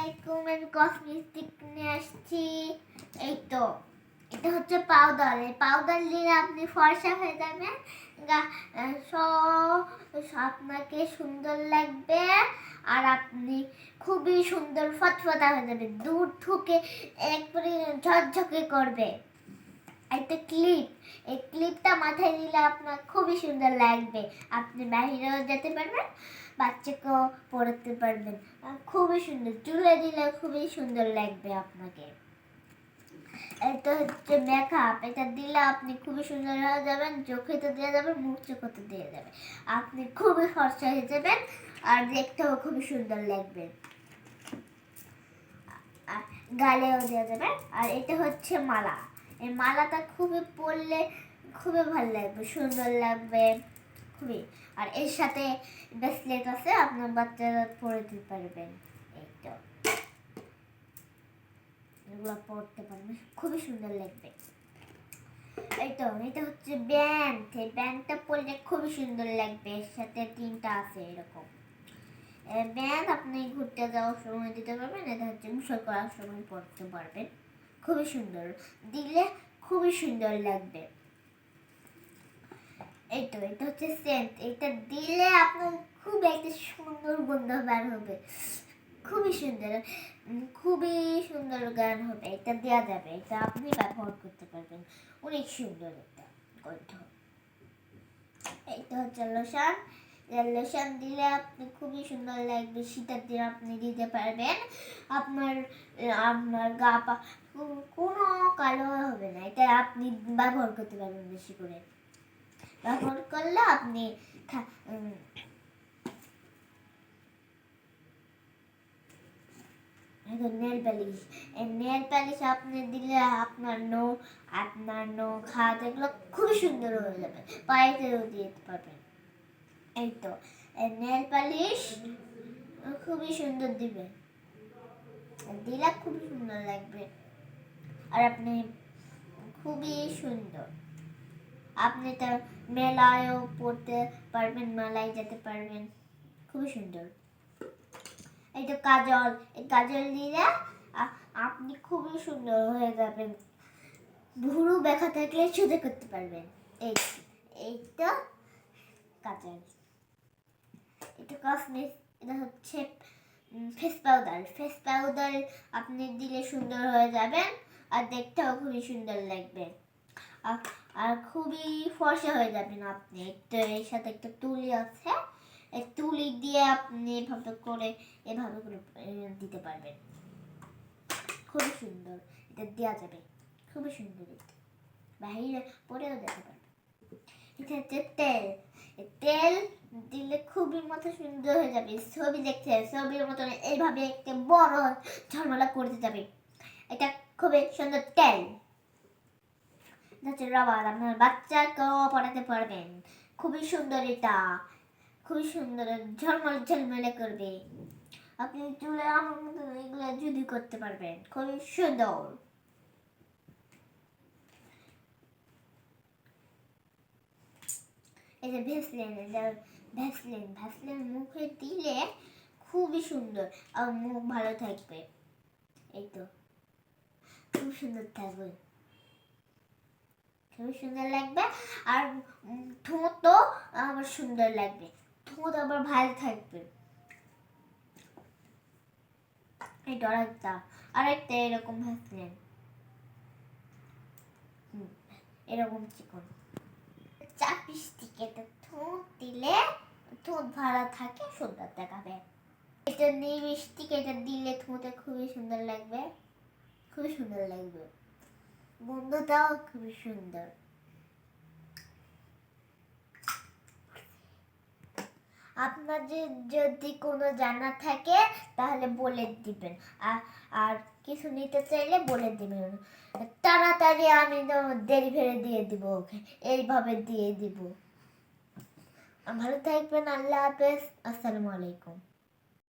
আলাইকুম। আমি কসমেটিক নিয়ে আসছি। এই তো এটা হচ্ছে পাউডার। এই পাউডার দিলে আপনি ফর্সা হয়ে যাবেন, আপনাকে সুন্দর লাগবে আর আপনি খুবই সুন্দর ফটফটা হয়ে যাবে, দূর থেকে একবারে ঝকঝকে করবে। একটা ক্লিপ, এই ক্লিপটা মাথায় দিলে আপনার খুবই সুন্দর লাগবে। আপনি বাইরেও যেতে পারবেন, বাচ্চাকেও পড়াতে পারবেন, খুবই সুন্দর। চুলে দিলে খুবই সুন্দর লাগবে আপনাকে। এটা হচ্ছে মেকআপ, এটা দিলে আপনি খুবই সুন্দর হয়ে যাবেন, চোখে তো দিয়ে যাবেন, মুখ চোখে তো দিয়ে যাবেন, আপনি খুবই ফর্সা হয়ে যাবেন আর দেখতেও খুবই সুন্দর লাগবে। আর গালেও দেওয়া যাবে। আর এটা হচ্ছে মালা। এই মালাটা খুবই পরলে খুবই ভালো লাগবে, সুন্দর লাগবে খুবই। আর এর সাথে ব্রেসলেট আছে, আপনার বাচ্চারা পরে দিতে পারবেন। এই তো এগুলো পরতে পারবেন, খুবই সুন্দর লাগবে। এই তো এটা হচ্ছে ব্যান্ড। এই ব্যান্ডটা পরলে খুবই সুন্দর লাগবে, এর সাথে তিনটা আছে এরকম ব্যান্ড। আপনি ঘুরতে যাওয়ার সময় দিতে পারবেন, এটা হচ্ছে গোসল করার সময় পরতে পারবেন, খুবই সুন্দর দিলে খুবই সুন্দর লাগবে। এই তো এটা হচ্ছে সেন্ট, এটা দিলে আপনার খুব একটা সুন্দর গন্ধ বের হবে, খুবই সুন্দর, খুবই সুন্দর গান হবে। এটা দেওয়া যাবে, এটা আপনি ব্যবহার করতে পারবেন, অনেক সুন্দর একটা গন্ধ। এইটা হচ্ছে লোশন। লোশন দিলে আপনি খুবই সুন্দর লাগবে, শীতের দিন আপনি দিতে পারবেন। আপনার আপনার গা পা কোনো কালো হবে না, এটা আপনি ব্যবহার করতে পারবেন বেশি করে। ব্যবহার করলে আপনি নেল পালিশ। এই নেল পালিশ আপনি দিলে আপনার নখ হাত এগুলো খুবই সুন্দর হয়ে যাবে, পায়েতেও দিতে পারবেন। এই তো নেল পালিশ খুবই সুন্দর দিবে, দিলে খুবই সুন্দর লাগবে আর আপনি খুবই সুন্দর। আপনি তো মেলায়ও পড়তে পারবেন, মেলায় যেতে পারবেন, খুবই সুন্দর। এই তো কাজল, এই কাজল দিলে আপনি খুবই সুন্দর হয়ে যাবেন, ভুরু দেখা থাকলে সোজা করতে পারবেন। এই তো কাজল। এটা কসমেটিক, এটা হচ্ছে ফেস পাউডার। ফেস পাউডার আপনি দিলে সুন্দর হয়ে যাবেন আর দেখতেও খুবই সুন্দর লাগবে আর খুবই ফর্সা হয়ে যাবেন আপনি। তো এর সাথে একটা তুলি আছে, এই তুলি দিয়ে আপনি এভাবে করে দিতে পারবেন, খুবই সুন্দর। এটা দেওয়া যাবে, খুবই সুন্দর, দেখতে বাইরে পরেও যেতে পারবে। এটা হচ্ছে তেল। তেল দিলে খুবই মাথা সুন্দর হয়ে যাবে, ছবি দেখতে ছবির মতন এইভাবে একটা বড় ঝলমলা করতে যাবে। এটা খুবই সুন্দর তেল। রাবার, আপনার বাচ্চাকেও পড়াতে পারবেন, খুবই সুন্দর। এটা খুবই সুন্দর, ঝলমলে করবে, আপনি চুলে আমার মতো এগুলো যদি করতে পারবেন, খুবই সুন্দর। এই যে ভ্যাসলিন, ভ্যাসলিন মুখে দিলে খুবই সুন্দর আর মুখ ভালো থাকবে। এই তো খুব সুন্দর থাকবে, খুবই সুন্দর লাগবে আর ঠোঁটও আবার সুন্দর লাগবে, ঠোঁট আবার ভালো থাকবে। এটা আরেকটা এরকম ভ্যাসলিন, এরকম চিকন চাপস্টিক। এটা ঠোঁট দিলে ঠোঁট ভালো থাকে, সুন্দর দেখাবে। এটা লিপস্টিক, এটা দিলে ঠোঁটে খুবই সুন্দর লাগবে, খুবই সুন্দর লাগবে, বন্ধুটাও খুবই সুন্দর। আপনার যদি কোনো জানা থাকে তাহলে বলে দিবেন, আর কিছু নিতে চাইলে বলে দিবেন, তাড়াতাড়ি আমি ডেলিভারি দিয়ে দিব, ওকে এইভাবে দিয়ে দিব। ভালো থাকবেন, আল্লাহ হাফেজ, আসসালামু আলাইকুম।